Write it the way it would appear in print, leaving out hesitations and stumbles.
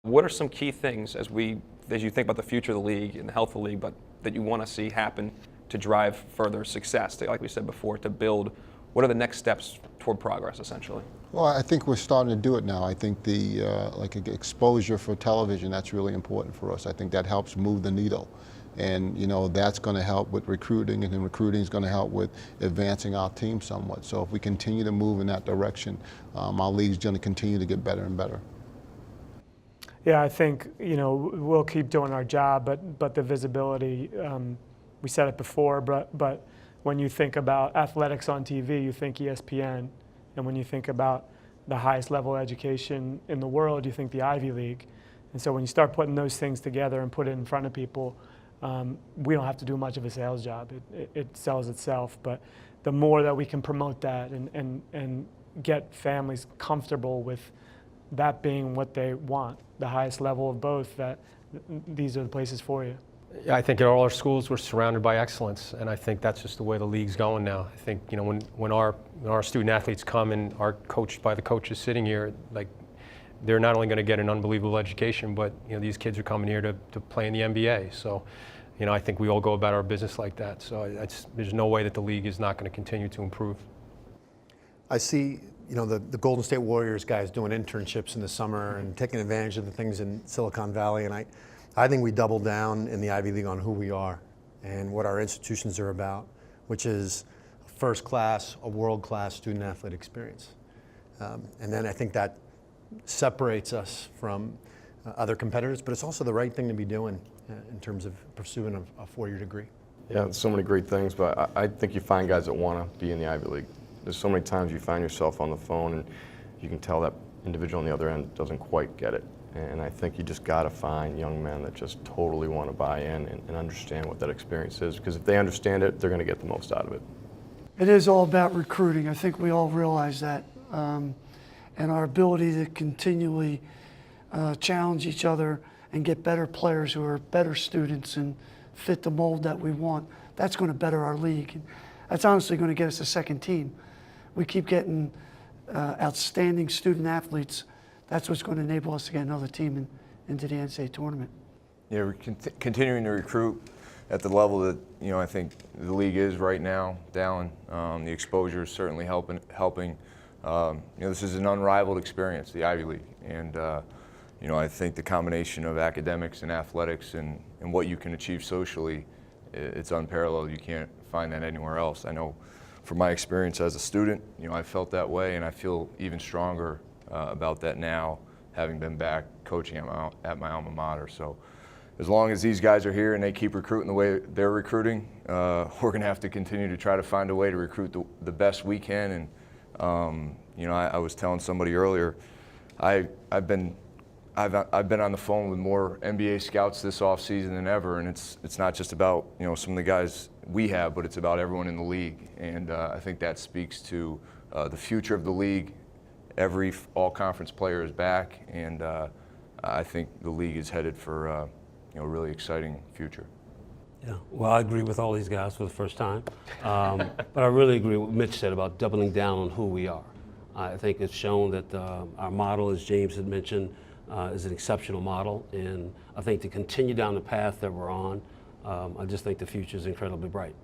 What are some key things as you think about the future of the league and the health of the league, but that you want to see happen to drive further success, like we said before, to build? What are the next steps toward progress, essentially? Well, I think we're starting to do it now. I think the exposure for television, that's really important for us. I think that helps move the needle. And that's going to help with recruiting, and then recruiting is going to help with advancing our team somewhat. So if we continue to move in that direction, our league's going to continue to get better and better. Yeah, I think we'll keep doing our job, but the visibility, we said it before, but when you think about athletics on TV, you think ESPN, and when you think about the highest level of education in the world, you think the Ivy League. And so when you start putting those things together and put it in front of people, we don't have to do much of a sales job. It sells itself. But the more that we can promote that and get families comfortable with that being what they want, the highest level of both, that these are the places for you. I think at all our schools we're surrounded by excellence, and I think that's just the way the league's going now. I think when our student athletes come and are coached by the coaches sitting here, like, they're not only going to get an unbelievable education, but these kids are coming here to play in the NBA. So, I think we all go about our business like that. So there's no way that the league is not going to continue to improve. I see the Golden State Warriors guys doing internships in the summer and taking advantage of the things in Silicon Valley, and I think we double down in the Ivy League on who we are and what our institutions are about, which is a first-class, a world-class student-athlete experience. And then I think that separates us from other competitors, but it's also the right thing to be doing in terms of pursuing a four-year degree. Yeah, there's so many great things, but I think you find guys that want to be in the Ivy League. There's so many times you find yourself on the phone and you can tell that individual on the other end doesn't quite get it. And I think you just got to find young men that just totally want to buy in and understand what that experience is, because if they understand it, they're going to get the most out of it. It is all about recruiting. I think we all realize that. And our ability to continually challenge each other and get better players who are better students and fit the mold that we want, that's going to better our league. That's honestly going to get us a second team. We keep getting outstanding student athletes. That's what's going to enable us to get another team into the NCAA tournament. Yeah, we're continuing to recruit at the level that I think the league is right now, Dallin. The exposure is certainly helping. This is an unrivaled experience, the Ivy League, and I think the combination of academics and athletics and what you can achieve socially, it's unparalleled. You can't find that anywhere else. I know from my experience as a student, I felt that way, and I feel even stronger about that now, having been back coaching at my alma mater. So as long as these guys are here and they keep recruiting the way they're recruiting, we're going to have to continue to try to find a way to recruit the best we can. And I was telling somebody earlier, I've been on the phone with more NBA scouts this offseason than ever, and it's not just about some of the guys we have, but it's about everyone in the league. And I think that speaks to the future of the league. Every all-conference player is back, and I think the league is headed for a really exciting future. Yeah, well, I agree with all these guys for the first time, but I really agree with what Mitch said about doubling down on who we are. I think it's shown that our model, as James had mentioned, is an exceptional model, and I think to continue down the path that we're on, I just think the future is incredibly bright.